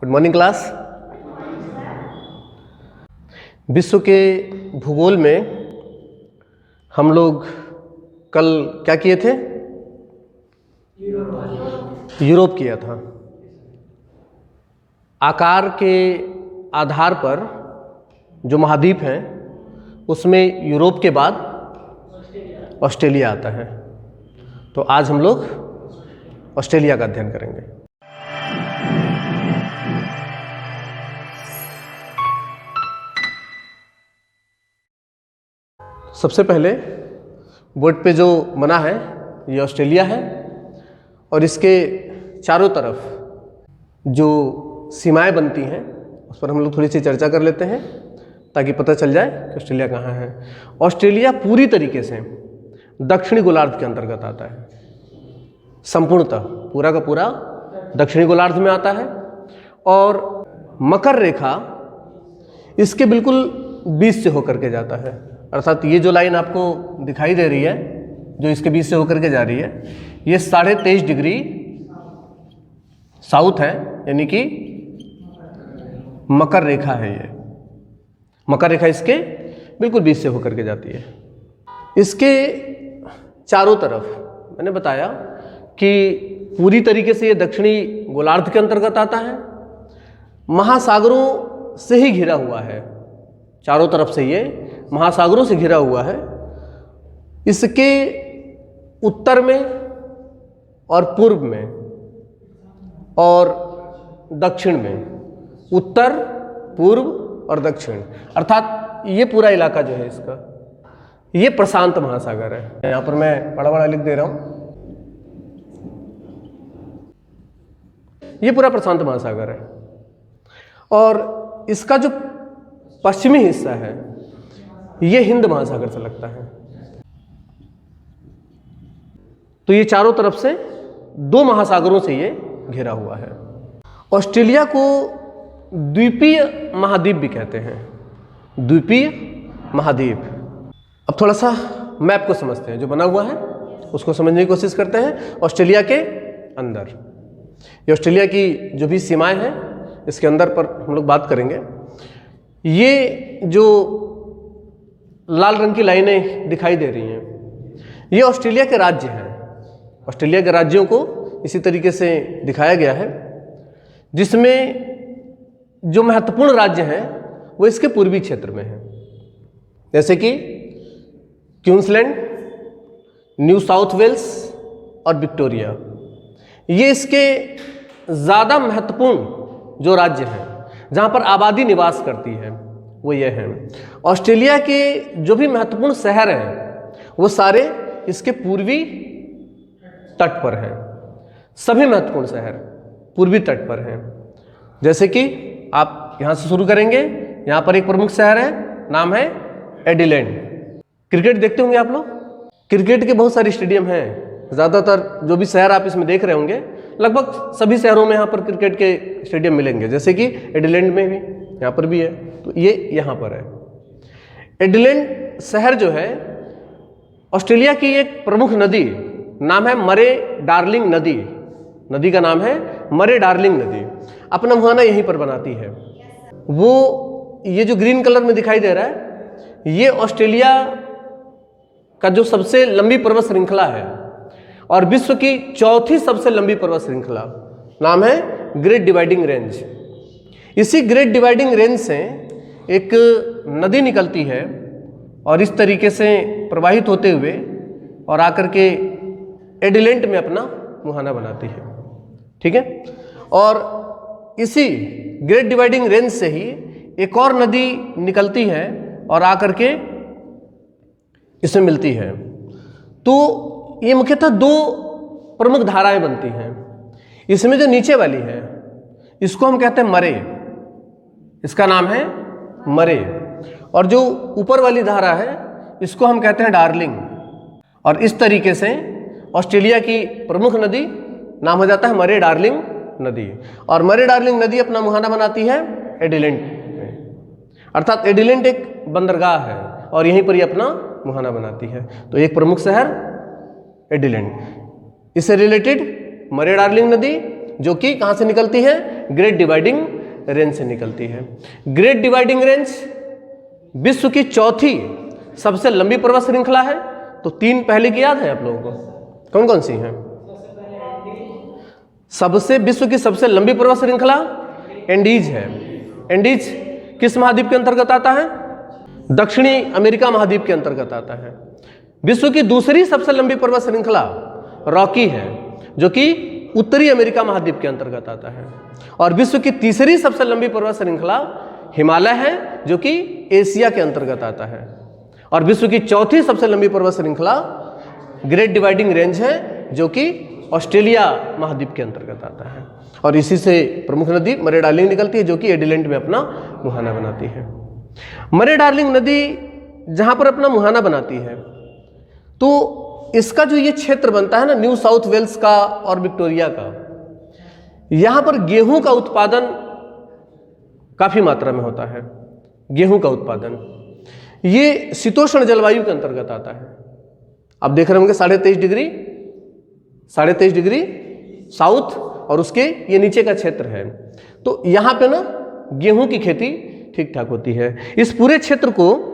Good morning class. विश्व के भूगोल में हम लोग कल क्या किए थे? यूरोप किया था। आकार के आधार पर जो महाद्वीप हैं उसमें यूरोप के बाद ऑस्ट्रेलिया आता है। तो आज हम लोग ऑस्ट्रेलिया का अध्ययन करेंगे। सबसे पहले बोर्ड पे जो बना है ये ऑस्ट्रेलिया है और इसके चारों तरफ जो सीमाएं बनती हैं उस पर हम लोग थोड़ी सी चर्चा कर लेते हैं ताकि पता चल जाए कि ऑस्ट्रेलिया कहाँ है। ऑस्ट्रेलिया पूरी तरीके से दक्षिणी गोलार्ध के अंतर्गत आता है, संपूर्णतः पूरा का पूरा दक्षिणी गोलार्ध में आता है और मकर रेखा इसके बिल्कुल बीच से होकर के जाता है। अर्थात ये जो लाइन आपको दिखाई दे रही है जो इसके बीच से होकर के जा रही है ये 23.5 डिग्री साउथ है, यानी कि मकर रेखा है। ये मकर रेखा इसके बिल्कुल बीच से होकर के जाती है। इसके चारों तरफ मैंने बताया कि पूरी तरीके से ये दक्षिणी गोलार्ध के अंतर्गत आता है, महासागरों से ही घिरा हुआ है। चारों तरफ से ये महासागरों से घिरा हुआ है। इसके उत्तर में और पूर्व में और दक्षिण में, उत्तर पूर्व और दक्षिण, अर्थात ये पूरा इलाका जो है इसका ये प्रशांत महासागर है। यहाँ पर मैं बड़ा बड़ा लिख दे रहा हूँ, ये पूरा प्रशांत महासागर है। और इसका जो पश्चिमी हिस्सा है ये हिंद महासागर से लगता है। तो ये चारों तरफ से दो महासागरों से ये घिरा हुआ है। ऑस्ट्रेलिया को द्वीपीय महाद्वीप भी कहते हैं, द्वीपीय महाद्वीप। अब थोड़ा सा मैप को समझते हैं, जो बना हुआ है उसको समझने की कोशिश करते हैं। ऑस्ट्रेलिया के अंदर ये ऑस्ट्रेलिया की जो भी सीमाएं हैं इसके अंदर पर हम लोग बात करेंगे। ये जो लाल रंग की लाइनें दिखाई दे रही हैं ये ऑस्ट्रेलिया के राज्य हैं। ऑस्ट्रेलिया के राज्यों को इसी तरीके से दिखाया गया है, जिसमें जो महत्वपूर्ण राज्य हैं वो इसके पूर्वी क्षेत्र में हैं, जैसे कि क्वींसलैंड, न्यू साउथ वेल्स और विक्टोरिया। ये इसके ज़्यादा महत्वपूर्ण जो राज्य हैं जहाँ पर आबादी निवास करती है वो ये हैं। ऑस्ट्रेलिया के जो भी महत्वपूर्ण शहर हैं वो सारे इसके पूर्वी तट पर हैं। सभी महत्वपूर्ण शहर पूर्वी तट पर हैं। जैसे कि आप यहाँ से शुरू करेंगे, यहाँ पर एक प्रमुख शहर है, नाम है एडिलेड। क्रिकेट देखते होंगे आप लोग, क्रिकेट के बहुत सारे स्टेडियम हैं। ज़्यादातर जो भी शहर आप इसमें देख रहे होंगे लगभग सभी शहरों में यहाँ पर क्रिकेट के स्टेडियम मिलेंगे, जैसे कि एडिलेड में भी, यहाँ पर भी है। तो ये यहाँ पर है। एडिलेड शहर जो है ऑस्ट्रेलिया की एक प्रमुख नदी नाम है मरे डार्लिंग नदी। नदी का नाम है मरे डार्लिंग नदी, अपना मुहाना यहीं पर बनाती है। वो ये जो ग्रीन कलर में दिखाई दे रहा है ये ऑस्ट्रेलिया का जो सबसे लंबी पर्वत श्रृंखला है और विश्व की चौथी सबसे लंबी पर्वत श्रृंखला, नाम है ग्रेट डिवाइडिंग रेंज। इसी ग्रेट डिवाइडिंग रेंज से एक नदी निकलती है और इस तरीके से प्रवाहित होते हुए और आकर के एडिलेड में अपना मुहाना बनाती है। ठीक है। और इसी ग्रेट डिवाइडिंग रेंज से ही एक और नदी निकलती है और आकर के इसमें मिलती है। तो ये मुख्यतः दो प्रमुख धाराएं बनती हैं। इसमें जो नीचे वाली है इसको हम कहते हैं मरे, इसका नाम है मरे। और जो ऊपर वाली धारा है इसको हम कहते हैं डार्लिंग। और इस तरीके से ऑस्ट्रेलिया की प्रमुख नदी नाम हो जाता है मरे डार्लिंग नदी। और मरे डार्लिंग नदी अपना मुहाना बनाती है एडिलेड में, अर्थात एडिलेड एक बंदरगाह है और यहीं पर ये अपना मुहाना बनाती है। तो एक प्रमुख शहर एडिलेड, इससे रिलेटेड मरे डार्लिंग नदी जो कि कहाँ से निकलती है, ग्रेट डिवाइडिंग रेंज से निकलती है। ग्रेट डिवाइडिंग रेंज विश्व की चौथी सबसे लंबी पर्वत श्रृंखला है। तो 3 पहले की याद है आप लोगों को, कौन कौन सी हैं? विश्व की सबसे लंबी पर्वत श्रृंखला एंडीज है। एंडीज किस महाद्वीप के अंतर्गत आता है? दक्षिणी अमेरिका महाद्वीप के अंतर्गत आता है। विश्व की दूसरी सबसे लंबी पर्वत श्रृंखला रॉकी है, जो कि उत्तरी अमेरिका महाद्वीप के अंतर्गत आता है। और विश्व की तीसरी सबसे लंबी पर्वत श्रृंखला हिमालय है, जो कि एशिया के अंतर्गत आता है। और विश्व की चौथी सबसे लंबी पर्वत श्रृंखला ग्रेट डिवाइडिंग रेंज है, जो कि ऑस्ट्रेलिया महाद्वीप के अंतर्गत आता है। और इसी से प्रमुख नदी मरे डार्लिंग निकलती है, जो कि एडिलेंट में अपना मुहाना बनाती है। मरे डार्लिंग नदी जहां पर अपना मुहाना बनाती है, तो इसका जो ये क्षेत्र बनता है ना, न्यू साउथ वेल्स का और विक्टोरिया का, यहां पर गेहूं का उत्पादन काफी मात्रा में होता है। गेहूं का उत्पादन ये शीतोष्ण जलवायु के अंतर्गत आता है। आप देख रहे होंगे 23.5 डिग्री साउथ, और उसके ये नीचे का क्षेत्र है। तो यहाँ पे ना गेहूं की खेती ठीक ठाक होती है। इस पूरे क्षेत्र को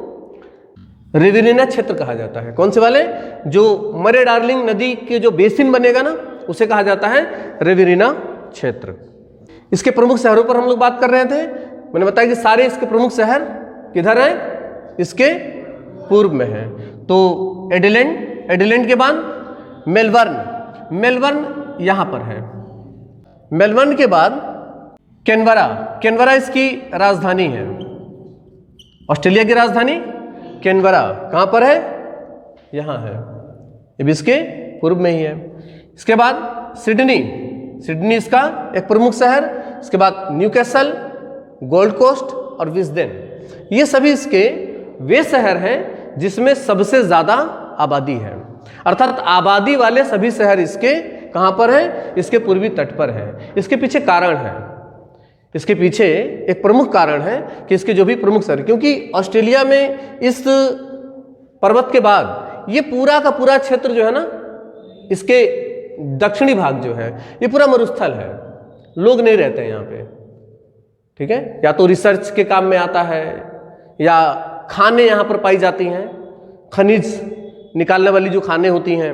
रिवेरिना क्षेत्र कहा जाता है। कौन से वाले? जो मरे डार्लिंग नदी के जो बेसिन बनेगा ना, उसे कहा जाता है रिवेरिना क्षेत्र। इसके प्रमुख शहरों पर हम लोग बात कर रहे थे। मैंने बताया कि सारे इसके प्रमुख शहर किधर हैं? इसके पूर्व में है। तो एडिलेंट के बाद मेलबर्न यहां पर है। मेलबर्न के बाद कैनबरा इसकी राजधानी है। ऑस्ट्रेलिया की राजधानी कैनबरा कहां पर है? यहां है, ये भी इसके पूर्व में ही है। इसके बाद सिडनी इसका एक प्रमुख शहर। इसके बाद न्यूकैसल, गोल्ड कोस्ट और विस्डेन, ये सभी इसके वे शहर हैं जिसमें सबसे ज्यादा आबादी है। अर्थात आबादी वाले सभी शहर इसके कहां पर है? इसके पूर्वी तट पर है। इसके पीछे कारण है, इसके पीछे एक प्रमुख कारण है कि इसके जो भी प्रमुख शहर, क्योंकि ऑस्ट्रेलिया में इस पर्वत के बाद ये पूरा का पूरा क्षेत्र जो है ना, इसके दक्षिणी भाग जो है, ये पूरा मरुस्थल है, लोग नहीं रहते हैं यहाँ पे। ठीक है, या तो रिसर्च के काम में आता है, या खाने यहाँ पर पाई जाती हैं, खनिज निकालने वाली जो खाने होती हैं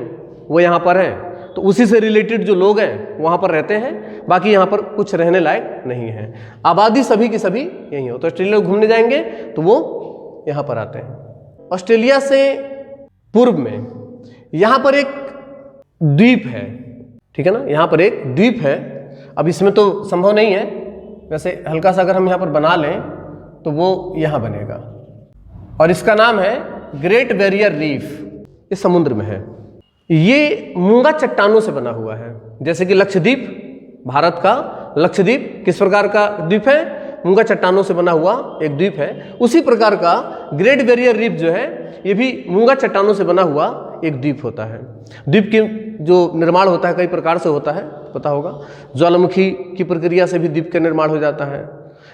वो यहाँ पर हैं। तो उसी से रिलेटेड जो लोग हैं वहाँ पर रहते हैं, बाकी यहाँ पर कुछ रहने लायक नहीं है। आबादी सभी की सभी यही हो। तो ऑस्ट्रेलिया घूमने जाएंगे तो वो यहाँ पर आते हैं। ऑस्ट्रेलिया से पूर्व में यहाँ पर एक द्वीप है, ठीक है ना, यहाँ पर एक द्वीप है। अब इसमें तो संभव नहीं है, वैसे हल्का सा अगर हम यहाँ पर बना लें तो वो यहाँ बनेगा, और इसका नाम है ग्रेट बैरियर रीफ। ये समुद्र में है। ये मूंगा चट्टानों से बना हुआ है। जैसे कि लक्षद्वीप, भारत का लक्षद्वीप किस प्रकार का द्वीप है? मूंगा चट्टानों से बना हुआ एक द्वीप है। उसी प्रकार का ग्रेट बैरियर रीफ जो है, ये भी मूंगा चट्टानों से बना हुआ एक द्वीप होता है। द्वीप की जो निर्माण होता है कई प्रकार से होता है, पता होगा। ज्वालामुखी की प्रक्रिया से भी द्वीप का निर्माण हो जाता है,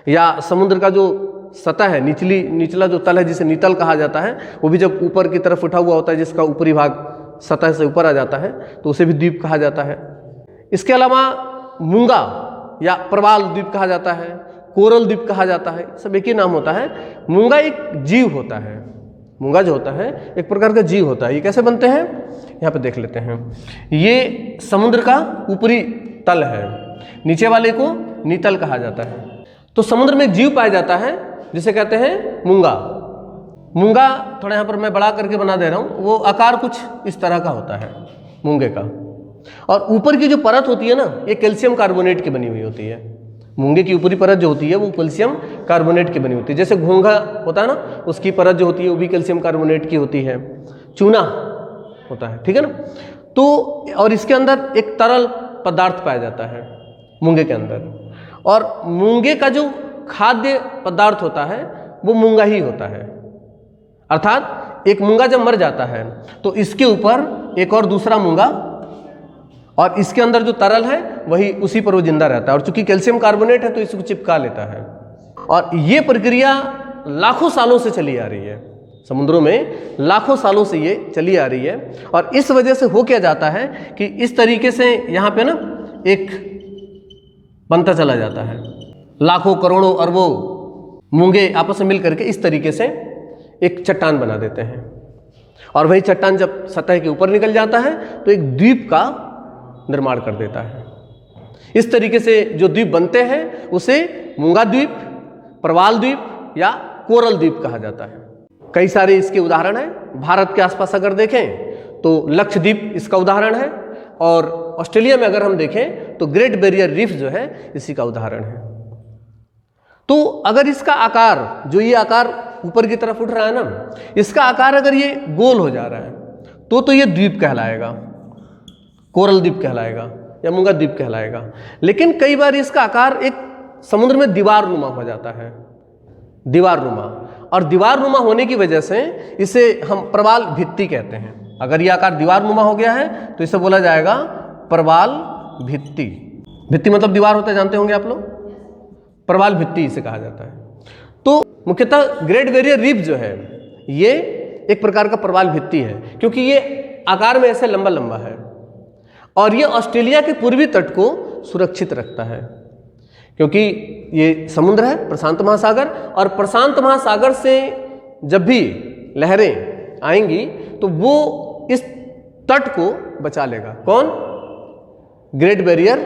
या समुद्र का जो सतह है, निचला जो तल है जिसे नितल कहा जाता है, वो भी जब ऊपर की तरफ उठा हुआ होता है, जिसका ऊपरी भाग सतह से ऊपर आ जाता है, तो उसे भी द्वीप कहा जाता है। इसके अलावा मूंगा या प्रवाल द्वीप कहा जाता है, कोरल द्वीप कहा जाता है, सब एक ही नाम होता है। मूंगा एक जीव होता है। मूंगा जो होता है एक प्रकार का जीव होता है। ये कैसे बनते हैं यहाँ पे देख लेते हैं। ये समुद्र का ऊपरी तल है, नीचे वाले को नितल कहा जाता है। तो समुद्र में एक जीव पाया जाता है जिसे कहते हैं मूंगा। मूंगा थोड़ा यहाँ पर मैं बड़ा करके बना दे रहा हूँ, वो आकार कुछ इस तरह का होता है मूंगे का। और ऊपर की जो परत होती है ना, ये कैल्शियम कार्बोनेट की बनी हुई होती है। मूंगे की ऊपरी परत जो होती है वो कैल्शियम कार्बोनेट की बनी होती है। जैसे घोंघा होता है ना, उसकी परत जो होती है वो भी कैल्शियम कार्बोनेट की होती है। चूना होता है, ठीक है ना। तो और इसके अंदर एक तरल पदार्थ पाया जाता है मूंगे के अंदर, और मूंगे का जो खाद्य पदार्थ होता है वो मूंगा ही होता है। अर्थात एक मूंगा जब मर जाता है तो इसके ऊपर एक और दूसरा मूंगा, और इसके अंदर जो तरल है वही उसी पर वो जिंदा रहता है। और चूंकि कैल्शियम कार्बोनेट है तो इसको चिपका लेता है। और ये प्रक्रिया लाखों सालों से चली आ रही है, समुद्रों में लाखों सालों से ये चली आ रही है। और इस वजह से हो क्या जाता है कि इस तरीके से यहाँ पे ना एक बनता चला जाता है। लाखों करोड़ों अरबों मूंगे आपस में मिल करके इस तरीके से एक चट्टान बना देते हैं, और वही चट्टान जब सतह के ऊपर निकल जाता है तो एक द्वीप का निर्माण कर देता है। इस तरीके से जो द्वीप बनते हैं उसे मूंगा द्वीप, प्रवाल द्वीप या कोरल द्वीप कहा जाता है। कई सारे इसके उदाहरण हैं। भारत के आसपास अगर देखें तो लक्षद्वीप इसका उदाहरण है, और ऑस्ट्रेलिया में अगर हम देखें तो ग्रेट बैरियर रीफ जो है इसी का उदाहरण है। तो अगर इसका आकार, जो ये आकार ऊपर की तरफ उठ रहा है ना, इसका आकार अगर ये गोल हो जा रहा है तो ये द्वीप कहलाएगा, कोरल द्वीप कहलाएगा या मूंगा द्वीप कहलाएगा। लेकिन कई बार इसका आकार एक समुद्र में दीवार नुमा हो जाता है, दीवार नुमा, और दीवार नुमा होने की वजह से इसे हम प्रवाल भित्ति कहते हैं। अगर यह आकार दीवार नुमा हो गया है तो इसे बोला जाएगा प्रवाल भित्ति। भित्ति मतलब दीवार होता है, जानते होंगे आप लोग, प्रवाल भित्ति इसे कहा जाता है। तो मुख्यतः ग्रेट बैरियर रीफ जो है ये एक प्रकार का प्रवाल भित्ति है, क्योंकि ये आकार में ऐसे लंबा लंबा है, और ये ऑस्ट्रेलिया के पूर्वी तट को सुरक्षित रखता है, क्योंकि ये समुद्र है, प्रशांत महासागर, और प्रशांत महासागर से जब भी लहरें आएंगी तो वो इस तट को बचा लेगा। कौन? Great barrier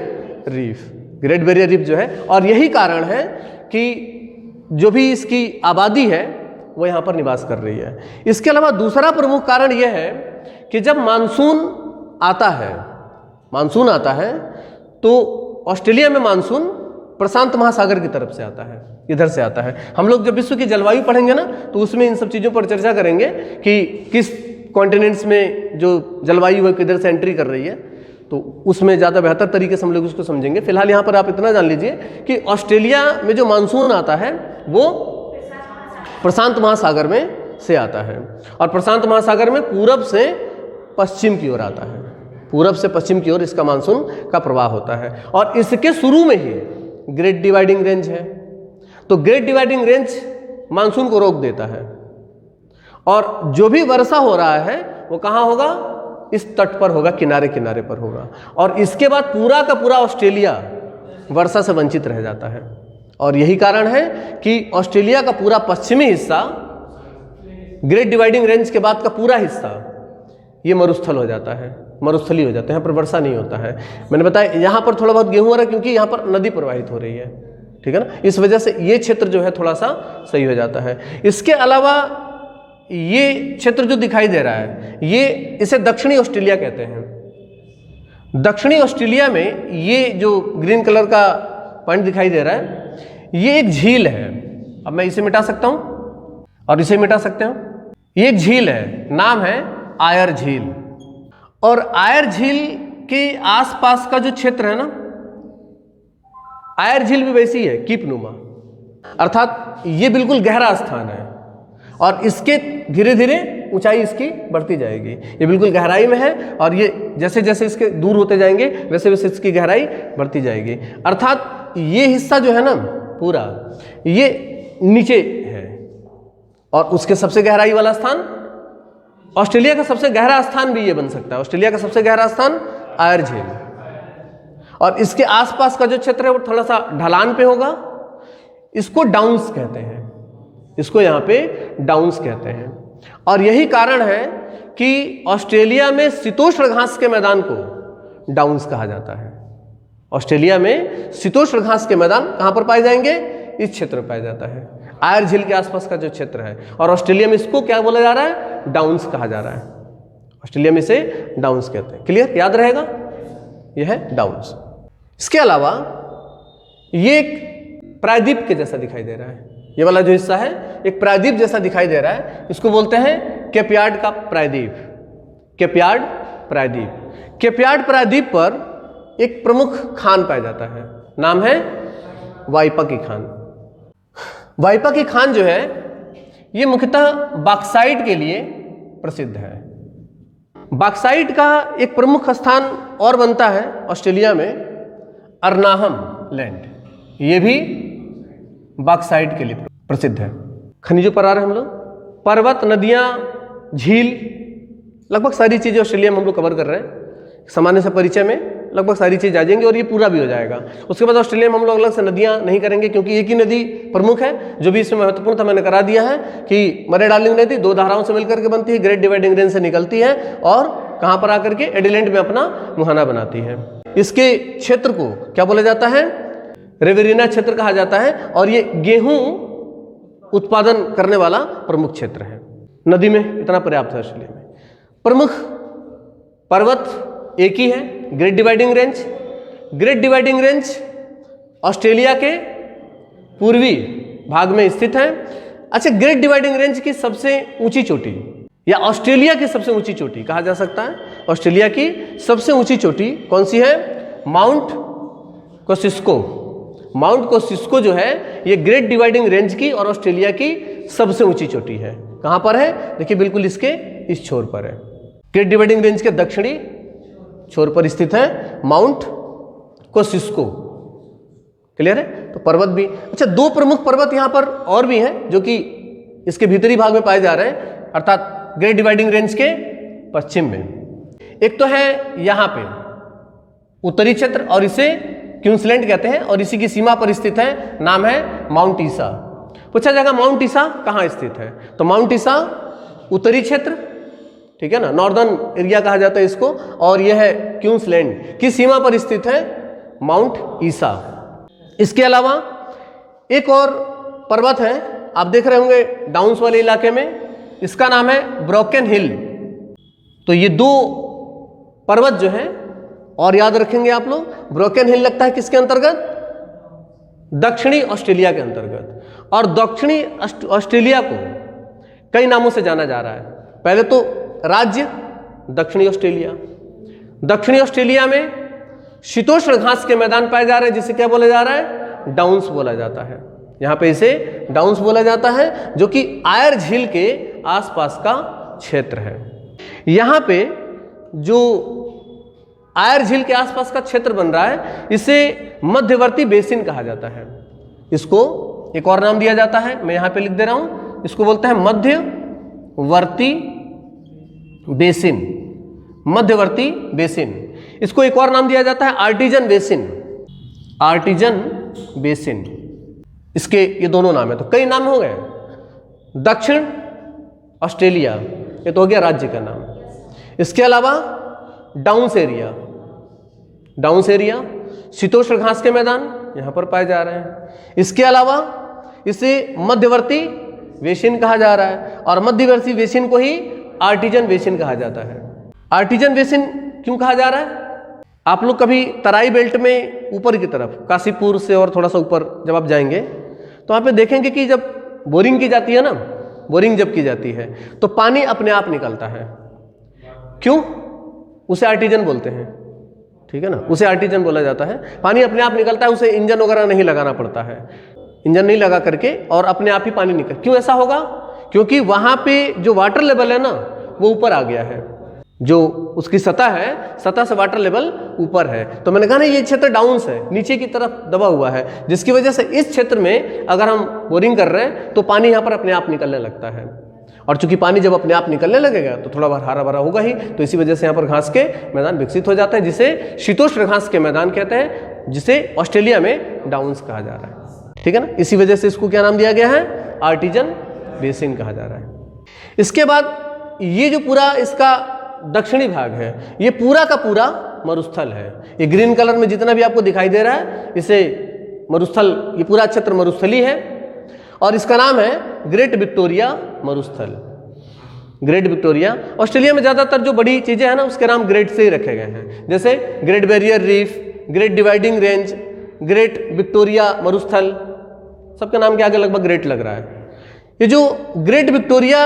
reef. Great barrier reef जो है, और यही कारण है कि जो भी इसकी आबादी है वो यहाँ पर निवास कर रही है। इसके अलावा दूसरा प्रमुख कारण यह है कि जब मानसून आता है तो ऑस्ट्रेलिया में मानसून प्रशांत महासागर की तरफ से आता है, इधर से आता है। हम लोग जब विश्व की जलवायु पढ़ेंगे ना तो उसमें इन सब चीज़ों पर चर्चा करेंगे कि किस कॉन्टिनेंट्स में जो जलवायु है किधर से एंट्री कर रही है, तो उसमें ज़्यादा बेहतर तरीके से हम लोग उसको समझेंगे। फिलहाल यहाँ पर आप इतना जान लीजिए कि ऑस्ट्रेलिया में जो मानसून आता है वो प्रशांत महासागर में से आता है, और प्रशांत महासागर में पूरब से पश्चिम की ओर आता है, पूरब से पश्चिम की ओर इसका मानसून का प्रवाह होता है। और इसके शुरू में ही ग्रेट डिवाइडिंग रेंज है, तो ग्रेट डिवाइडिंग रेंज मानसून को रोक देता है, और जो भी वर्षा हो रहा है वो कहाँ होगा? इस तट पर होगा, किनारे किनारे पर होगा, और इसके बाद पूरा का पूरा ऑस्ट्रेलिया वर्षा से वंचित रह जाता है। और यही कारण है कि ऑस्ट्रेलिया का पूरा पश्चिमी हिस्सा, ग्रेट डिवाइडिंग रेंज के बाद का पूरा हिस्सा ये मरुस्थल हो जाता है, मरुस्थली हो जाता है, यहाँ पर वर्षा नहीं होता है। मैंने बताया यहाँ पर थोड़ा बहुत गेहूं हो रहा है क्योंकि यहाँ पर नदी प्रवाहित हो रही है, ठीक है ना, इस वजह से ये क्षेत्र जो है थोड़ा सा सही हो जाता है। इसके अलावा ये क्षेत्र जो दिखाई दे रहा है ये, इसे दक्षिणी ऑस्ट्रेलिया कहते हैं। दक्षिणी ऑस्ट्रेलिया में ये जो ग्रीन कलर का पॉइंट दिखाई दे रहा है ये एक झील है। अब मैं इसे मिटा सकता हूँ और इसे मिटा सकते हूँ। ये एक झील है, नाम है आयर झील, और आयर झील के आसपास का जो क्षेत्र है ना, आयर झील भी वैसी है, कीपनुमा, अर्थात ये बिल्कुल गहरा स्थान है, और इसके धीरे धीरे ऊंचाई इसकी बढ़ती जाएगी। ये बिल्कुल गहराई में है, और ये जैसे जैसे इसके दूर होते जाएंगे वैसे वैसे इसकी गहराई बढ़ती जाएगी। अर्थात ये हिस्सा जो है ना पूरा, ये नीचे है, और उसके सबसे गहराई वाला स्थान, ऑस्ट्रेलिया का सबसे गहरा स्थान भी ये बन सकता है। ऑस्ट्रेलिया का सबसे गहरा स्थान आयर झील, और इसके आसपास का जो क्षेत्र है वो थोड़ा सा ढलान पे होगा। इसको डाउन्स कहते हैं, इसको यहाँ पे डाउन्स कहते हैं। और यही कारण है कि ऑस्ट्रेलिया में शीतोष्ण घास के मैदान को डाउन्स कहा जाता है। ऑस्ट्रेलिया में शीतोष्ण घास के मैदान कहाँ पर पाए जाएंगे? इस क्षेत्र में पाया जाता है, आयर झील के आसपास का जो क्षेत्र है। और ऑस्ट्रेलिया में इसको क्या बोला जा रहा है? डाउन्स कहा जा रहा है। ऑस्ट्रेलिया में इसे डाउन्स कहते हैं। क्लियर? याद रहेगा, यह है डाउन्स। इसके अलावा ये एक प्रायद्वीप के जैसा दिखाई दे रहा है। ये वाला जो हिस्सा है एक प्रायद्वीप जैसा दिखाई दे रहा है, इसको बोलते हैं केप यार्ड का प्रायद्वीप। केप यार्ड प्रायद्वीप। केप यार्ड प्रायद्वीप पर एक प्रमुख खान पाया जाता है, नाम है वाइपाकी खान। वाइपाकी खान जो है ये मुख्यतः बॉक्साइट के लिए प्रसिद्ध है। बॉक्साइट का एक प्रमुख स्थान और बनता है ऑस्ट्रेलिया में, अर्नाहम लैंड। ये भी बॉक्साइट के लिए प्रसिद्ध है। खनिजों पर आ रहे हैं हम लोग, पर्वत, नदियां, झील, लगभग सारी चीजें ऑस्ट्रेलिया में हम लोग कवर कर रहे हैं। सामान्य से परिचय में लगभग सारी चीज़ आ जाएंगी और ये पूरा भी हो जाएगा। उसके बाद ऑस्ट्रेलिया में हम लोग अलग से नदियाँ नहीं करेंगे क्योंकि एक ही नदी प्रमुख है। जो भी इसमें महत्वपूर्ण था मैंने करा दिया है कि मरे डार्लिंग नदी 2 धाराओं से मिलकर के बनती है, ग्रेट डिवाइडिंग रेंज से निकलती है और कहाँ पर आकर के एडिलेंट में अपना मुहाना बनाती है। इसके क्षेत्र को क्या बोला जाता है? रिवेरिना क्षेत्र कहा जाता है और ये गेहूं उत्पादन करने वाला प्रमुख क्षेत्र है। नदी में इतना पर्याप्त है। ऑस्ट्रेलिया में प्रमुख पर्वत एक ही है, great dividing range. Great dividing range Australia के पूर्वी भाग में स्थित है। अच्छा, ग्रेट डिवाइडिंग रेंज की सबसे ऊंची चोटी या ऑस्ट्रेलिया की सबसे ऊंची चोटी कहा जा सकता है। ऑस्ट्रेलिया की सबसे ऊंची चोटी कौन सी है? माउंट कोसिस्को। माउंट कोसिस्को जो है ये ग्रेट डिवाइडिंग रेंज की और ऑस्ट्रेलिया की सबसे ऊंची चोटी है। कहां पर है? देखिए बिल्कुल इसके इस छोर पर है। ग्रेट डिवाइडिंग रेंज के दक्षिणी छोर पर स्थित है माउंट कोसिस्को। क्लियर है? तो पर्वत भी। अच्छा, 2 प्रमुख पर्वत यहां पर और भी हैं जो कि इसके भीतरी भाग में पाए जा रहे हैं, अर्थात ग्रेट डिवाइडिंग रेंज के पश्चिम में। एक तो है यहां पे उत्तरी क्षेत्र और इसे क्वींसलैंड कहते हैं और इसी की सीमा पर स्थित है, नाम है माउंट ईसा। पूछा जाएगा माउंट ईसा कहाँ स्थित है? तो माउंट ईसा उत्तरी क्षेत्र, ठीक है ना, नॉर्दर्न एरिया कहा जाता है इसको, और यह है क्वींसलैंड की सीमा पर स्थित है माउंट ईसा। इसके अलावा एक और पर्वत है, आप देख रहे होंगे डाउन्स वाले इलाके में, इसका नाम है ब्रोकन हिल। तो ये 2 पर्वत जो है, और याद रखेंगे आप लोग, ब्रोकन हिल लगता है किसके अंतर्गत? दक्षिणी ऑस्ट्रेलिया के अंतर्गत। और दक्षिणी ऑस्ट्रेलिया को कई नामों से जाना जा रहा है। पहले तो राज्य दक्षिणी ऑस्ट्रेलिया। दक्षिणी ऑस्ट्रेलिया में शीतोष्ण घास के मैदान पाए जा रहे हैं, जिसे क्या बोला जा रहा है? डाउन्स बोला जाता है। यहाँ पे इसे डाउन्स बोला जाता है, जो कि आयर झील के आसपास का क्षेत्र है। यहाँ पे जो आयर झील के आसपास का क्षेत्र बन रहा है, इसे मध्यवर्ती बेसिन कहा जाता है। इसको एक और नाम दिया जाता है, मैं यहाँ पे लिख दे रहा हूँ, इसको बोलते हैं मध्यवर्ती बेसिन। मध्यवर्ती बेसिन। इसको एक और नाम दिया जाता है आर्टिजन बेसिन। आर्टिजन बेसिन, इसके ये दोनों नाम है। तो कई नाम हो गए। दक्षिण ऑस्ट्रेलिया, ये तो हो गया राज्य का नाम। इसके अलावा डाउन्स एरिया, डाउन्स एरिया शीतोष्ण घास के मैदान यहाँ पर पाए जा रहे हैं। इसके अलावा इसे मध्यवर्ती बेसिन कहा जा रहा है, और मध्यवर्ती बेसिन को ही आर्टिजन बेसिन कहा जाता है। आर्टिजन बेसिन क्यों कहा जा रहा है? आप लोग कभी तराई बेल्ट में ऊपर की तरफ, काशीपुर से और थोड़ा सा ऊपर जब आप जाएंगे तो वहाँ पे देखेंगे कि जब बोरिंग की जाती है ना, बोरिंग जब की जाती है तो पानी अपने आप निकलता है। क्यों? उसे आर्टिजन बोलते हैं, ठीक है ना, उसे आर्टिजन बोला जाता है। पानी अपने आप निकलता है, उसे इंजन वगैरह नहीं लगाना पड़ता है, इंजन नहीं लगा करके, और अपने आप ही पानी निकल। क्यों ऐसा होगा? क्योंकि वहाँ पे जो वाटर लेवल है ना, वो ऊपर आ गया है। जो उसकी सतह है, सतह से वाटर लेवल ऊपर है। तो मैंने कहा ना, ये क्षेत्र डाउन्स है, नीचे की तरफ दबा हुआ है, जिसकी वजह से इस क्षेत्र में अगर हम बोरिंग कर रहे हैं तो पानी यहाँ पर अपने आप निकलने लगता है। और चूंकि पानी जब अपने आप निकलने लगेगा तो थोड़ा हरा भरा होगा ही, तो इसी वजह से यहाँ पर घास के मैदान विकसित हो जाता है, जिसे शीतोष्ण घास के मैदान कहते हैं, जिसे ऑस्ट्रेलिया में डाउन्स कहा जा रहा है। ठीक है ना, इसी वजह से इसको क्या नाम दिया गया है? आर्टिजन बेसिन कहा जा रहा है। इसके बाद ये जो पूरा इसका दक्षिणी भाग है, ये पूरा का पूरा मरुस्थल है। ये ग्रीन कलर में जितना भी आपको दिखाई दे रहा है, इसे मरुस्थल, ये पूरा क्षेत्र मरुस्थली है, और इसका नाम है ग्रेट विक्टोरिया मरुस्थल। Great Victoria. ऑस्ट्रेलिया में ज़्यादातर जो बड़ी चीज़ें हैं ना, उसके नाम ग्रेट से ही रखे गए हैं, जैसे great barrier reef, great dividing range, great Victoria मरुस्थल, सबके नाम के आगे लगभग ग्रेट लग रहा है। ये जो ग्रेट विक्टोरिया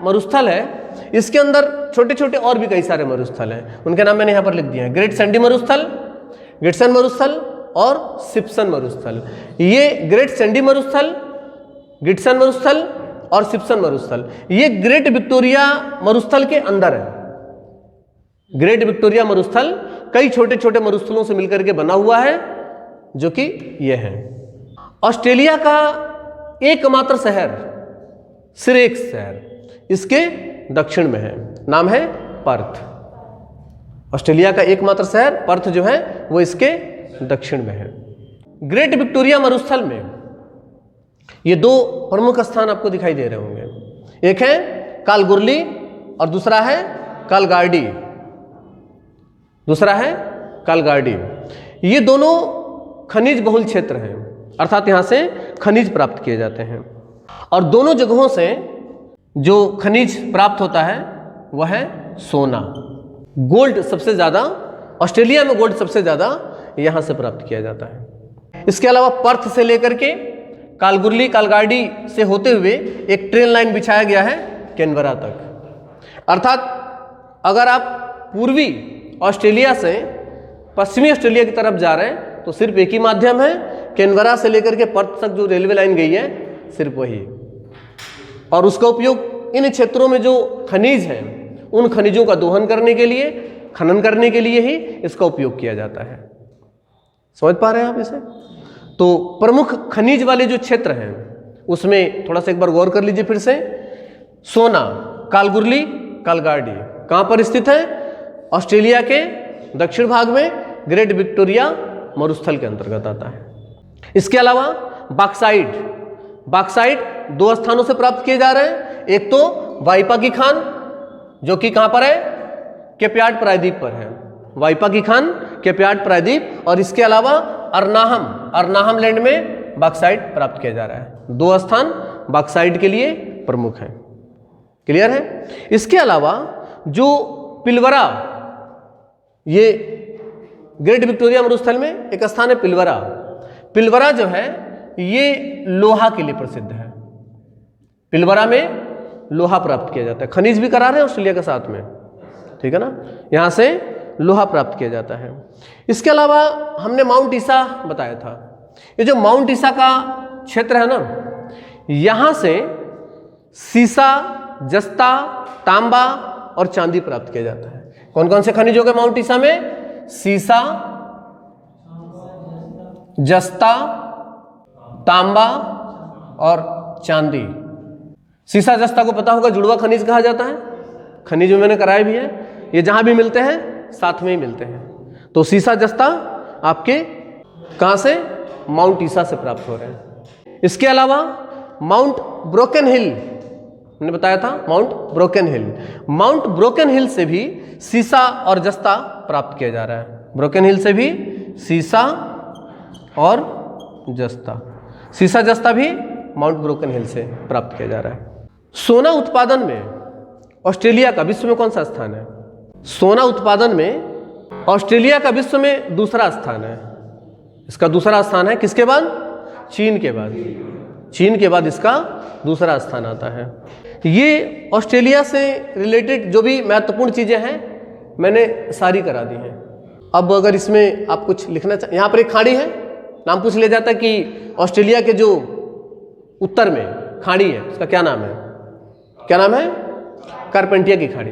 मरुस्थल है, इसके अंदर छोटे छोटे और भी कई सारे मरुस्थल हैं, उनके नाम मैंने यहाँ पर लिख दिए हैं। ग्रेट सैंडी मरुस्थल, गिटसन मरुस्थल और सिप्सन मरुस्थल। ये ग्रेट सैंडी मरुस्थल, गिटसन मरुस्थल और सिप्सन मरुस्थल, ये ग्रेट विक्टोरिया मरुस्थल के अंदर है। ग्रेट विक्टोरिया मरुस्थल कई छोटे छोटे मरुस्थलों से मिलकर के बना हुआ है, जो कि ये है। ऑस्ट्रेलिया का एकमात्र शहर, सिर्फ एक शहर इसके दक्षिण में है, नाम है पर्थ। ऑस्ट्रेलिया का एकमात्र शहर पर्थ जो है वो इसके दक्षिण में है। ग्रेट विक्टोरिया मरुस्थल में ये दो प्रमुख स्थान आपको दिखाई दे रहे होंगे, एक है कालगुरली और दूसरा है कालगार्डी, दूसरा है कालगार्डी। ये दोनों खनिज बहुल क्षेत्र हैं, अर्थात यहाँ से खनिज प्राप्त किए जाते हैं और दोनों जगहों से जो खनिज प्राप्त होता है वह है सोना। गोल्ड सबसे ज़्यादा ऑस्ट्रेलिया में, गोल्ड सबसे ज़्यादा यहाँ से प्राप्त किया जाता है। इसके अलावा पर्थ से लेकर के कालगुरली कालगार्डी से होते हुए एक ट्रेन लाइन बिछाया गया है कैनबरा तक। अर्थात अगर आप पूर्वी ऑस्ट्रेलिया से पश्चिमी ऑस्ट्रेलिया की तरफ जा रहे हैं तो सिर्फ एक ही माध्यम है, कैनबरा से लेकर के पर्थ तक जो रेलवे लाइन गई है सिर्फ वही, और उसका उपयोग इन क्षेत्रों में जो खनिज है उन खनिजों का दोहन करने के लिए, खनन करने के लिए ही इसका उपयोग किया जाता है। समझ पा रहे हैं आप इसे? तो प्रमुख खनिज वाले जो क्षेत्र हैं उसमें थोड़ा सा एक बार गौर कर लीजिए फिर से। सोना, कालगुरली कालगार्डी कहाँ पर स्थित है? ऑस्ट्रेलिया के दक्षिण भाग में ग्रेट विक्टोरिया मरुस्थल के अंतर्गत आता है। इसके अलावा बॉक्साइट, बॉक्साइट दो स्थानों से प्राप्त किए जा रहे हैं। एक तो वाइपा की खान जो कि कहाँ पर है? केपयार्ड प्रायद्वीप पर है, वाइपा की खान केपयार्ड प्रायद्वीप, और इसके अलावा अर्नाहम, अर्नाहम लैंड में बॉक्साइट प्राप्त किया जा रहा है। दो स्थान बॉक्साइट के लिए प्रमुख हैं। क्लियर है? इसके अलावा जो पिलवरा, ये ग्रेट विक्टोरिया मरुस्थल में एक स्थान है पिलवरा। पिलवरा जो है ये लोहा के लिए प्रसिद्ध है। पिलवरा में लोहा प्राप्त किया जाता है, खनिज भी करा रहे हैं ऑस्ट्रेलिया के साथ में, ठीक है ना, यहाँ से लोहा प्राप्त किया जाता है। इसके अलावा हमने माउंट ईसा बताया था। ये जो माउंट ईसा का क्षेत्र है ना, यहाँ से सीसा, जस्ता, तांबा और चांदी प्राप्त किया जाता है। कौन कौन से खनिज हो गए माउंट ईसा में? सीसा, जस्ता, तांबा और चांदी। सीसा जस्ता को पता होगा, जुड़वा खनिज कहा जाता है, खनिज में मैंने कराए भी है। ये जहां भी मिलते हैं साथ में ही मिलते हैं। तो सीसा जस्ता आपके कहां से? माउंट ईसा से प्राप्त हो रहे हैं। इसके अलावा माउंट ब्रोकन हिल, मैंने बताया था माउंट ब्रोकन हिल, माउंट ब्रोकन हिल से भी सीसा और जस्ता प्राप्त किया जा रहा है। ब्रोकन हिल से भी सीसा और जस्ता, सीसा जस्ता भी माउंट ब्रोकन हिल से प्राप्त किया जा रहा है। सोना उत्पादन में ऑस्ट्रेलिया का विश्व में कौन सा स्थान है? सोना उत्पादन में ऑस्ट्रेलिया का विश्व में दूसरा स्थान है। इसका दूसरा स्थान है किसके बाद? चीन के बाद। चीन के बाद इसका दूसरा स्थान आता है। ये ऑस्ट्रेलिया से रिलेटेड जो भी महत्वपूर्ण चीजें हैं मैंने सारी करा दी हैं। अब अगर इसमें आप कुछ लिखना चाहें, यहाँ पर एक खाड़ी है, नाम पूछ लिया जाता है कि ऑस्ट्रेलिया के जो उत्तर में खाड़ी है उसका क्या नाम है? क्या नाम है? कारपेंटिया की खाड़ी।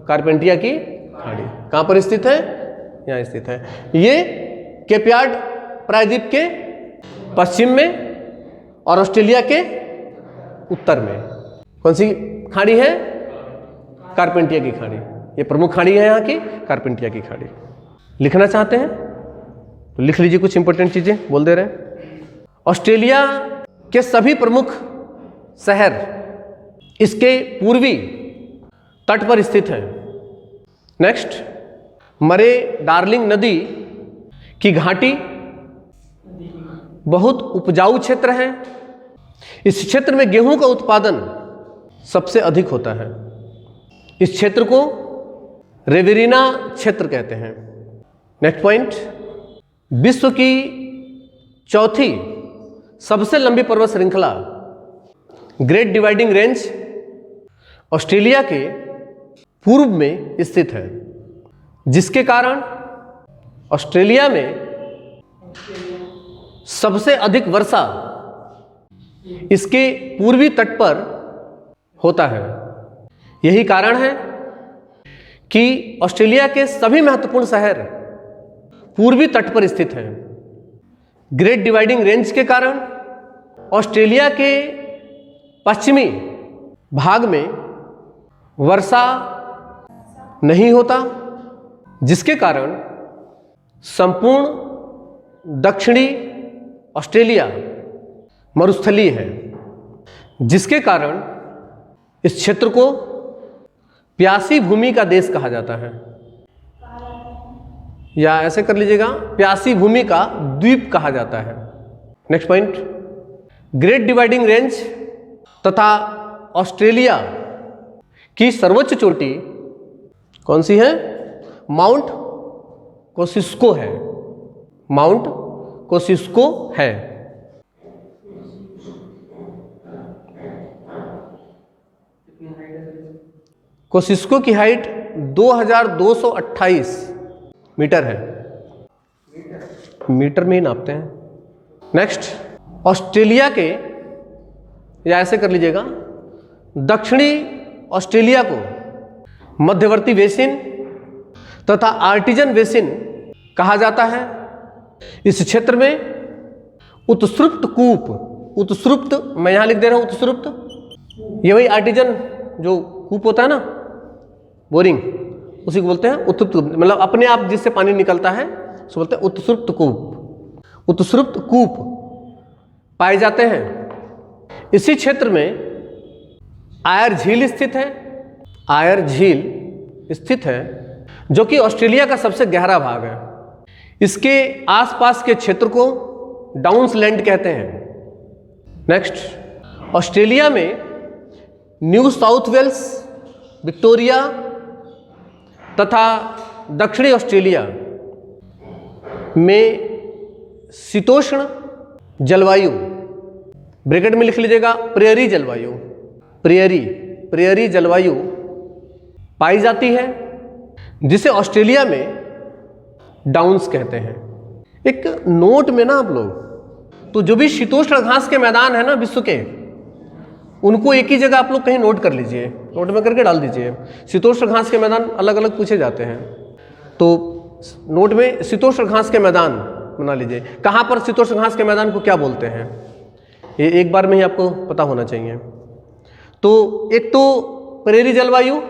कारपेंटिया की खाड़ी कहाँ पर स्थित है? यहाँ स्थित है। ये केपयार्ड प्रायद्वीप के पश्चिम में और ऑस्ट्रेलिया के उत्तर में। कौन सी खाड़ी है? कारपेंटिया की खाड़ी। ये प्रमुख खाड़ी है यहाँ की, कारपेंटिया की खाड़ी। लिखना चाहते हैं तो लिख लीजिए, कुछ इंपॉर्टेंट चीजें बोल दे रहे हैं। ऑस्ट्रेलिया के सभी प्रमुख शहर इसके पूर्वी तट पर स्थित हैं। नेक्स्ट, मरे डार्लिंग नदी की घाटी बहुत उपजाऊ क्षेत्र है। इस क्षेत्र में गेहूं का उत्पादन सबसे अधिक होता है। इस क्षेत्र को रेवेरिना क्षेत्र कहते हैं। नेक्स्ट पॉइंट, विश्व की चौथी सबसे लंबी पर्वत श्रृंखला ग्रेट डिवाइडिंग रेंज ऑस्ट्रेलिया के पूर्व में स्थित है, जिसके कारण ऑस्ट्रेलिया में सबसे अधिक वर्षा इसके पूर्वी तट पर होता है। यही कारण है कि ऑस्ट्रेलिया के सभी महत्वपूर्ण शहर पूर्वी तट पर स्थित हैं। ग्रेट डिवाइडिंग रेंज के कारण ऑस्ट्रेलिया के पश्चिमी भाग में वर्षा नहीं होता, जिसके कारण संपूर्ण दक्षिणी ऑस्ट्रेलिया मरुस्थलीय है, जिसके कारण इस क्षेत्र को प्यासी भूमि का देश कहा जाता है, या ऐसे कर लीजिएगा प्यासी भूमि का द्वीप कहा जाता है। Next point, great dividing range तथा ऑस्ट्रेलिया की सर्वोच्च चोटी कौन सी है? माउंट कोसिस्को है। माउंट कोसिस्को है। कोसिस्को की हाइट 2228 मीटर है। मीटर में ही नापते हैं। नेक्स्ट, ऑस्ट्रेलिया के, या ऐसे कर लीजिएगा दक्षिणी ऑस्ट्रेलिया को मध्यवर्ती बेसिन तथा आर्टिजन बेसिन कहा जाता है। इस क्षेत्र में उत्सृप्त कूप, उत्सृप्त मैं यहां लिख दे रहा हूं उत्सृप्त, ये वही आर्टिजन जो कूप होता है ना, बोरिंग, उसी को बोलते हैं उत्सृप्त, मतलब अपने आप जिससे पानी निकलता है उसको बोलते हैं उत्सृप्त कूप। उत्सृप्त कूप पाए जाते हैं। इसी क्षेत्र में आयर झील स्थित है। आयर झील स्थित है जो कि ऑस्ट्रेलिया का सबसे गहरा भाग है। इसके आसपास के क्षेत्र को डाउन्सलैंड कहते हैं। नेक्स्ट, ऑस्ट्रेलिया में न्यू साउथ वेल्स, विक्टोरिया तथा दक्षिणी ऑस्ट्रेलिया में शीतोष्ण जलवायु, ब्रैकेट में लिख लीजिएगा प्रेयरी जलवायु, प्रेयरी जलवायु पाई जाती है, जिसे ऑस्ट्रेलिया में डाउन्स कहते हैं। एक नोट में ना आप लोग, तो जो भी शीतोष्ण घास के मैदान है ना विश्व के, उनको एक ही जगह आप लोग कहीं नोट कर लीजिए, नोट में करके डाल दीजिए। शीतोष्ण घास के मैदान अलग अलग पूछे जाते हैं, तो नोट में शीतोष्ण घास के मैदान बना लीजिए। कहाँ पर शीतोष्ण घास के मैदान को क्या बोलते हैं, ये एक बार में ही आपको पता होना चाहिए। तो एक तो प्रेयरी जलवायु,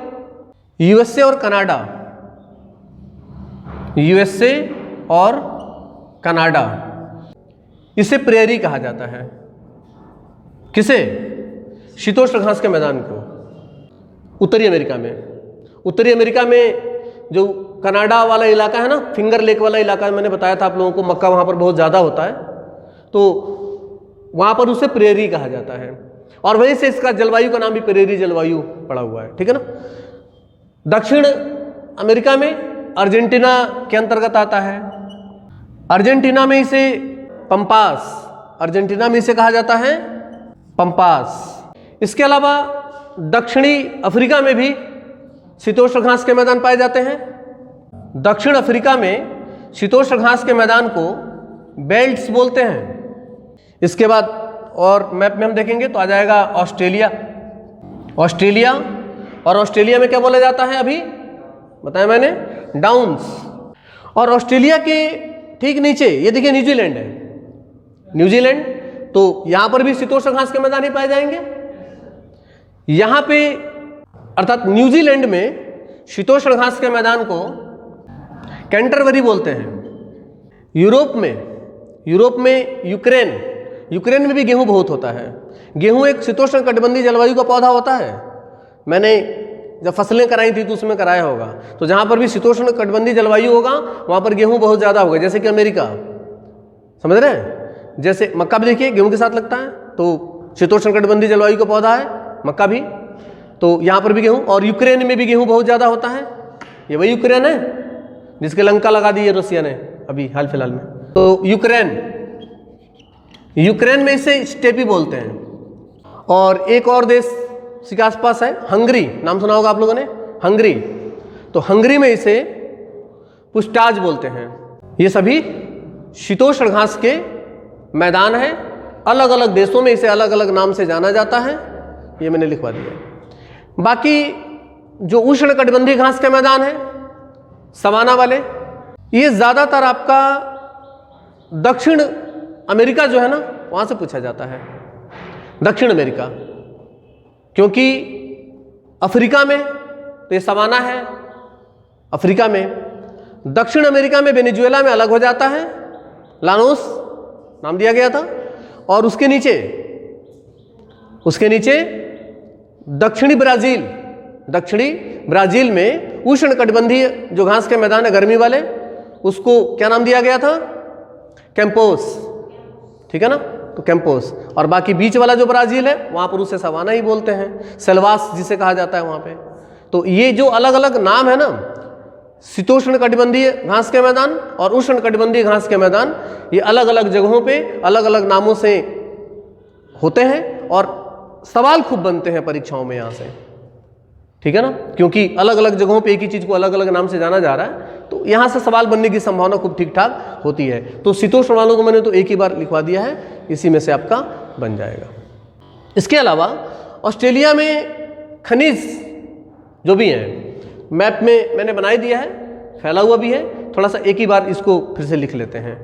यूएसए और कनाडा, यूएसए और कनाडा, इसे प्रेयरी कहा जाता है। किसे? शीतोष्ण घास के मैदान को। उत्तरी अमेरिका में, उत्तरी अमेरिका में जो कनाडा वाला इलाका है ना, फिंगर लेक वाला इलाका, मैंने बताया था आप लोगों को, मक्का वहाँ पर बहुत ज़्यादा होता है, तो वहाँ पर उसे प्रेयरी कहा जाता है, और वहीं से इसका जलवायु का नाम भी प्रेयरी जलवायु पड़ा हुआ है। ठीक है ना। दक्षिण अमेरिका में अर्जेंटीना के अंतर्गत आता है। अर्जेंटीना में इसे पंपास, अर्जेंटीना में इसे कहा जाता है पंपास। इसके अलावा दक्षिणी अफ्रीका में भी शीतोष्ण घास के मैदान पाए जाते हैं। दक्षिण अफ्रीका में शीतोष्ण घास के मैदान को बेल्ट्स बोलते हैं। इसके बाद और मैप में हम देखेंगे तो आ जाएगा ऑस्ट्रेलिया, ऑस्ट्रेलिया, और ऑस्ट्रेलिया में क्या बोला जाता है अभी बताया मैंने, डाउन्स। और ऑस्ट्रेलिया के ठीक नीचे ये देखिए न्यूजीलैंड है, न्यूजीलैंड, तो यहां पर भी शीतोष्ण घास के मैदान ही पाए जाएंगे। यहां पे अर्थात न्यूजीलैंड में शीतोष्ण घास के मैदान को कैंटरबरी बोलते हैं। यूरोप में यूक्रेन, यूक्रेन में भी गेहूं बहुत होता है। गेहूं एक शीतोष्ण कटिबंधीय जलवायु का पौधा होता है। मैंने जब फसलें कराई थी तो उसमें कराया होगा, तो जहां पर भी शीतोष्ण कटिबंधीय जलवायु होगा वहां पर गेहूं बहुत ज्यादा होगा, जैसे कि अमेरिका, समझ रहे हैं। जैसे मक्का भी देखिए गेहूं के साथ लगता है, तो शीतोष्ण कटिबंधीय जलवायु का पौधा है मक्का भी, तो यहाँ पर भी गेहूं। और यूक्रेन में भी गेहूं बहुत ज़्यादा होता है। ये वही यूक्रेन है जिसके लंका लगा दी है रसिया ने अभी हाल फिलहाल में। तो यूक्रेन में इसे स्टेपी बोलते हैं। और एक और देश इसके आसपास है हंगरी, नाम सुना होगा आप लोगों ने, हंगरी, तो हंगरी में इसे पुस्टाज बोलते हैं। ये सभी शीतोष्ण घास के मैदान हैं। अलग अलग देशों में इसे अलग अलग नाम से जाना जाता है, ये मैंने लिखवा दिया। बाकी जो उष्ण कटिबंधीय घास के मैदान है सवाना वाले, ये ज़्यादातर आपका दक्षिण अमेरिका जो है ना वहाँ से पूछा जाता है, दक्षिण अमेरिका। क्योंकि अफ्रीका में तो ये सवाना है अफ्रीका में, दक्षिण अमेरिका में वेनेजुएला में अलग हो जाता है, लानोस नाम दिया गया था। और उसके नीचे दक्षिणी ब्राजील में उष्णकटिबंधीय जो घास के मैदान है गर्मी वाले, उसको क्या नाम दिया गया था? कैंपोस, ठीक है ना, तो कैंपोस। और बाकी बीच वाला जो ब्राजील है वहां पर उसे सवाना ही बोलते हैं, सेल्वास जिसे कहा जाता है वहां पे। तो ये जो अलग अलग नाम है ना, शीतोष्ण कटिबंधीय घास के मैदान और उष्ण कटिबंधीय घास के मैदान, ये अलग अलग जगहों पे अलग अलग नामों से होते हैं और सवाल खूब बनते हैं परीक्षाओं में यहाँ से, ठीक है ना, क्योंकि अलग अलग जगहों पे एक ही चीज को अलग अलग नाम से जाना जा रहा है, तो यहाँ से सवाल बनने की संभावना खूब ठीक ठाक होती है। तो शीतोष्ण वालों को मैंने तो एक ही बार लिखवा दिया है, इसी में से आपका बन जाएगा। इसके अलावा ऑस्ट्रेलिया में खनिज जो भी हैं, मैप में मैंने बना ही दिया है, फैला हुआ भी है, थोड़ा सा एक ही बार इसको फिर से लिख लेते हैं।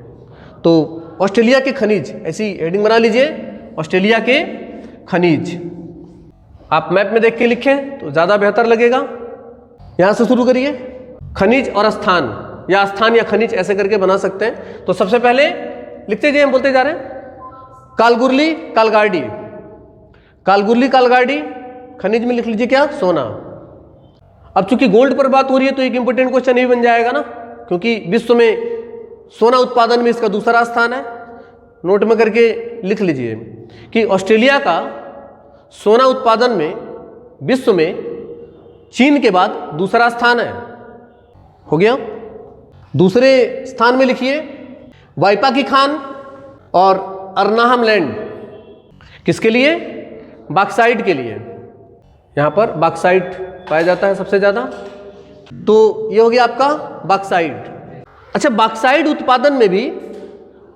तो ऑस्ट्रेलिया के खनिज, ऐसी हेडिंग बना लीजिए, ऑस्ट्रेलिया के खनिज। आप मैप में देख के लिखें तो ज़्यादा बेहतर लगेगा। यहाँ से शुरू करिए, खनिज और स्थान, या स्थान या खनिज ऐसे करके बना सकते हैं। तो सबसे पहले लिखते जाइए, हम बोलते जा रहे हैं, कालगुरली कालगार्डी, कालगुरली कालगार्डी खनिज में लिख लीजिए क्या? सोना। अब चूंकि गोल्ड पर बात हो रही है तो एक इंपॉर्टेंट क्वेश्चन ये बन जाएगा ना, क्योंकि विश्व में सोना उत्पादन में इसका दूसरा स्थान है। नोट में करके लिख लीजिए कि ऑस्ट्रेलिया का सोना उत्पादन में विश्व में चीन के बाद दूसरा स्थान है। हो गया। दूसरे स्थान में लिखिए वाइपाकी खान और अर्नाहम लैंड, किसके लिए? बॉक्साइट के लिए। यहाँ पर बॉक्साइट पाया जाता है सबसे ज़्यादा, तो ये हो गया आपका बॉक्साइट। अच्छा, बॉक्साइट उत्पादन में भी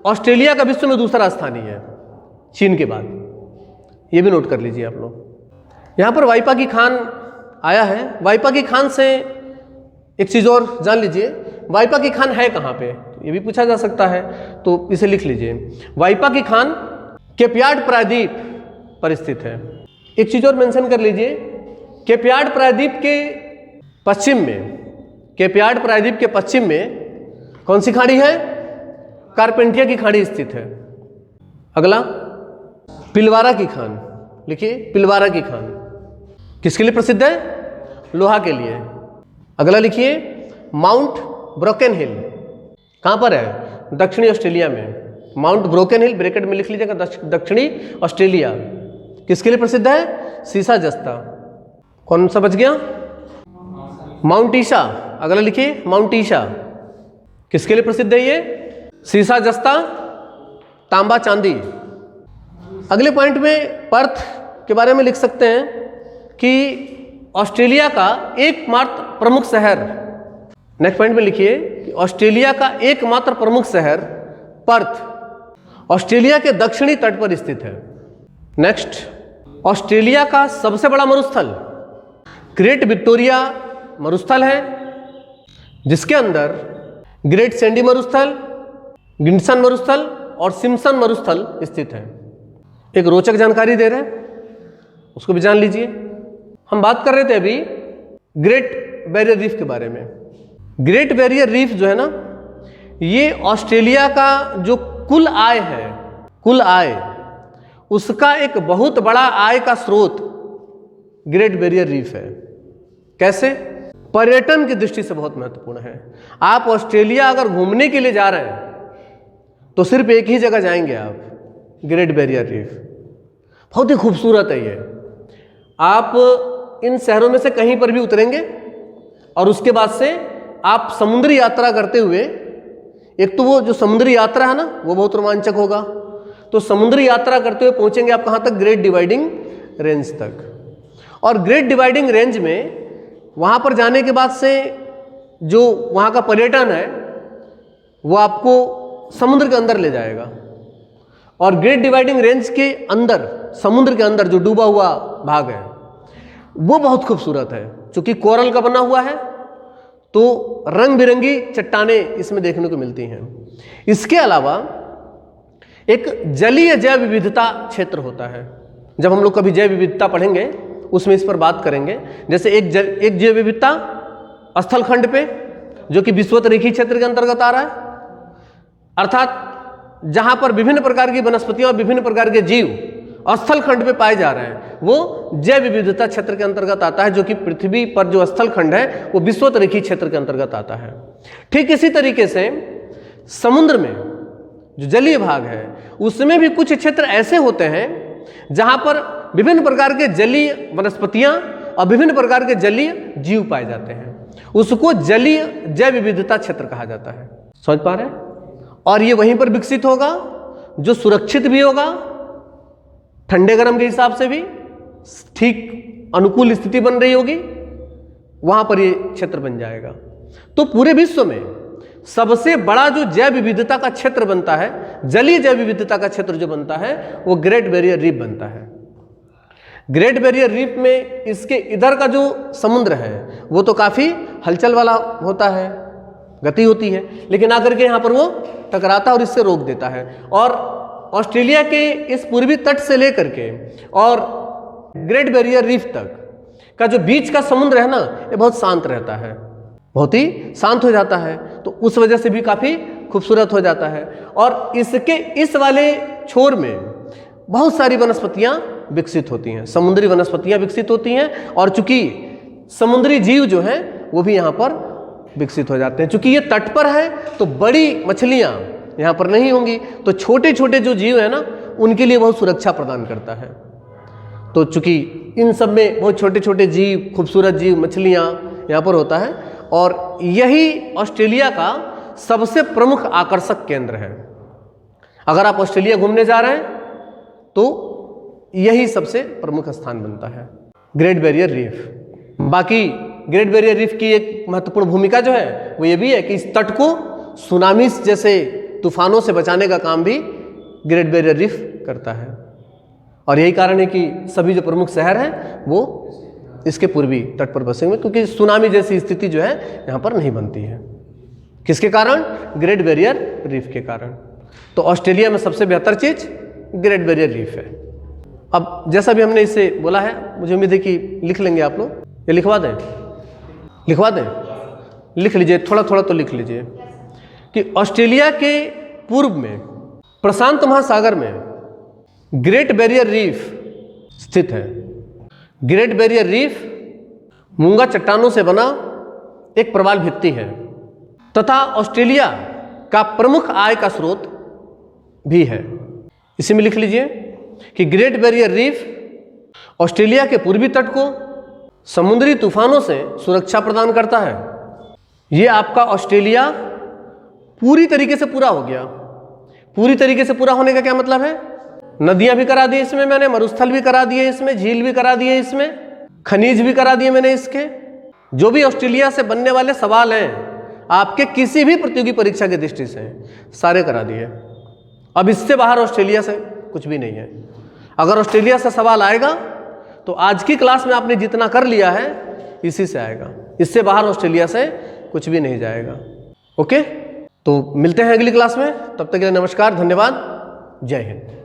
ऑस्ट्रेलिया का विश्व में दूसरा स्थान ही है चीन के बाद, ये भी नोट कर लीजिए आप लोग। यहाँ पर वाइपाकी खान आया है, वाइपाकी खान से एक चीज़ और जान लीजिए, वाइपाकी खान है कहाँ पे, तो ये भी पूछा जा सकता है, तो इसे लिख लीजिए। वाइपाकी खान केपयार्ड प्रायद्वीप पर स्थित है। एक चीज़ और मेंशन कर लीजिए, केपयार्ड प्रायद्वीप के पश्चिम में, केपयार्ड प्रायद्वीप के पश्चिम में कौन सी खाड़ी है? कारपेंटिया की खाड़ी स्थित है। अगला पिलवारा की खान, लिखिए पिलवारा की खान किसके लिए प्रसिद्ध है? लोहा के लिए। अगला लिखिए माउंट ब्रोकन हिल, कहाँ पर है? दक्षिणी ऑस्ट्रेलिया में। माउंट ब्रोकन हिल ब्रैकेट में लिख लीजिएगा, दक्षिणी ऑस्ट्रेलिया। किसके लिए प्रसिद्ध है? सीसा जस्ता। कौन सा बच गया? माउंट ईशा। अगला लिखिए माउंट ईशा, किसके लिए प्रसिद्ध है ये? सीसा जस्ता, तांबा चांदी। अगले पॉइंट में पर्थ के बारे में लिख सकते हैं कि ऑस्ट्रेलिया का एकमात्र प्रमुख शहर, नेक्स्ट पॉइंट में लिखिए कि ऑस्ट्रेलिया का एकमात्र प्रमुख शहर पर्थ ऑस्ट्रेलिया के दक्षिणी तट पर स्थित है। नेक्स्ट, ऑस्ट्रेलिया का सबसे बड़ा मरुस्थल ग्रेट विक्टोरिया मरुस्थल है, जिसके अंदर ग्रेट सैंडी मरुस्थल, गिंडसन मरुस्थल और सिम्पसन मरुस्थल स्थित है। एक रोचक जानकारी दे रहे हैं, उसको भी जान लीजिए। हम बात कर रहे थे अभी ग्रेट बैरियर रीफ के बारे में। ग्रेट बैरियर रीफ जो है ना, ये ऑस्ट्रेलिया का जो कुल आय है, कुल आय, उसका एक बहुत बड़ा आय का स्रोत ग्रेट बैरियर रीफ है। कैसे? पर्यटन की दृष्टि से बहुत महत्वपूर्ण है। आप ऑस्ट्रेलिया अगर घूमने के लिए जा रहे हैं तो सिर्फ एक ही जगह जाएंगे आप, ग्रेट बैरियर रीफ। बहुत ही खूबसूरत है ये। आप इन शहरों में से कहीं पर भी उतरेंगे और उसके बाद से आप समुद्री यात्रा करते हुए, एक तो वो जो समुद्री यात्रा है ना वो बहुत रोमांचक होगा, तो समुद्री यात्रा करते हुए पहुंचेंगे आप कहाँ तक? ग्रेट डिवाइडिंग रेंज तक। और ग्रेट डिवाइडिंग रेंज में वहाँ पर जाने के बाद से जो वहाँ का पर्यटन है वो आपको समुद्र के अंदर ले जाएगा। और ग्रेट डिवाइडिंग रेंज के अंदर, समुद्र के अंदर जो डूबा हुआ भाग है वो बहुत खूबसूरत है, क्योंकि कोरल का बना हुआ है, तो रंग बिरंगी चट्टानें इसमें देखने को मिलती हैं। इसके अलावा एक जलीय जैव विविधता क्षेत्र होता है। जब हम लोग कभी जैव विविधता पढ़ेंगे उसमें इस पर बात करेंगे। जैसे एक जैव विविधता स्थलखंड पे जो कि विषुवत-रेखीय क्षेत्र के अंतर्गत आ रहा है, अर्थात जहां पर विभिन्न प्रकार की वनस्पतियां और विभिन्न प्रकार के जीव स्थल खंड में पाए जा रहे हैं, वो जैव विविधता क्षेत्र के अंतर्गत आता है, जो कि पृथ्वी पर जो स्थल खंड है वो विषुवत-रेखीय क्षेत्र के अंतर्गत आता है। ठीक इसी तरीके से समुद्र में जो जलीय भाग है उसमें भी कुछ क्षेत्र ऐसे होते हैं जहां पर विभिन्न प्रकार के जलीय वनस्पतियां और विभिन्न प्रकार के जलीय जीव पाए जाते हैं, उसको जलीय जैव विविधता क्षेत्र कहा जाता है। समझ पा रहे हैं? और ये वहीं पर विकसित होगा जो सुरक्षित भी होगा, ठंडे गर्म के हिसाब से भी ठीक अनुकूल स्थिति बन रही होगी, वहां पर ये क्षेत्र बन जाएगा। तो पूरे विश्व में सबसे बड़ा जो जैव विविधता का क्षेत्र बनता है, जलीय जैव विविधता का क्षेत्र जो बनता है, वो ग्रेट बैरियर रीफ बनता है। ग्रेट बैरियर रीफ में इसके इधर का जो समुद्र है वो तो काफी हलचल वाला होता है, गति होती है, लेकिन आकर के यहाँ पर वो टकराता है और इससे रोक देता है। और ऑस्ट्रेलिया के इस पूर्वी तट से लेकर के और ग्रेट बैरियर रीफ तक का जो बीच का समुद्र है ना, ये बहुत शांत रहता है, बहुत ही शांत हो जाता है, तो उस वजह से भी काफी खूबसूरत हो जाता है। और इसके इस वाले छोर में बहुत सारी वनस्पतियां विकसित होती हैं, समुद्री वनस्पतियां विकसित होती हैं, और चूंकि समुद्री जीव जो हैं वो भी यहाँ पर विकसित हो जाते हैं। चूंकि ये तट पर है तो बड़ी मछलियां यहाँ पर नहीं होंगी, तो छोटे छोटे जो जीव है ना उनके लिए बहुत सुरक्षा प्रदान करता है। तो चूंकि इन सब में बहुत छोटे छोटे जीव, खूबसूरत जीव, मछलियां यहाँ पर होता है, और यही ऑस्ट्रेलिया का सबसे प्रमुख आकर्षक केंद्र है। अगर आप ऑस्ट्रेलिया घूमने जा रहे हैं तो यही सबसे प्रमुख स्थान बनता है, ग्रेट बैरियर रीफ। बाकी ग्रेट बैरियर रीफ की एक महत्वपूर्ण भूमिका जो है वो ये भी है कि इस तट को सुनामी जैसे तूफानों से बचाने का काम भी ग्रेट बैरियर रीफ करता है। और यही कारण है कि सभी जो प्रमुख शहर हैं वो इसके पूर्वी तट पर बसे हुए, क्योंकि सुनामी जैसी स्थिति जो है यहाँ पर नहीं बनती है। किसके कारण? ग्रेट बैरियर रीफ के कारण। तो ऑस्ट्रेलिया में सबसे बेहतर चीज ग्रेट बैरियर रीफ है। अब जैसा भी हमने इससे बोला है, मुझे उम्मीद है कि लिख लेंगे आप लोग, ये लिखवा दें, लिखवा दें, लिख लीजिए, थोड़ा थोड़ा तो लिख लीजिए कि ऑस्ट्रेलिया के पूर्व में प्रशांत महासागर में ग्रेट बैरियर रीफ स्थित है। ग्रेट बैरियर रीफ मूंगा चट्टानों से बना एक प्रवाल भित्ति है तथा ऑस्ट्रेलिया का प्रमुख आय का स्रोत भी है। इसी में लिख लीजिए कि ग्रेट बैरियर रीफ ऑस्ट्रेलिया के पूर्वी तट को समुद्री तूफानों से सुरक्षा प्रदान करता है। यह आपका ऑस्ट्रेलिया पूरी तरीके से पूरा हो गया। पूरी तरीके से पूरा होने का क्या मतलब है? नदियां भी करा दी इसमें मैंने, मरुस्थल भी करा दिए इसमें, झील भी करा दिए इसमें, खनिज भी करा दिए मैंने इसके। जो भी ऑस्ट्रेलिया से बनने वाले सवाल हैं आपके किसी भी प्रतियोगी परीक्षा की दृष्टि से, सारे करा दिए। अब इससे बाहर ऑस्ट्रेलिया से कुछ भी नहीं है। अगर ऑस्ट्रेलिया से सवाल आएगा तो आज की क्लास में आपने जितना कर लिया है इसी से आएगा, इससे बाहर ऑस्ट्रेलिया से कुछ भी नहीं जाएगा। ओके, तो मिलते हैं अगली क्लास में, तब तक के लिए नमस्कार, धन्यवाद, जय हिंद।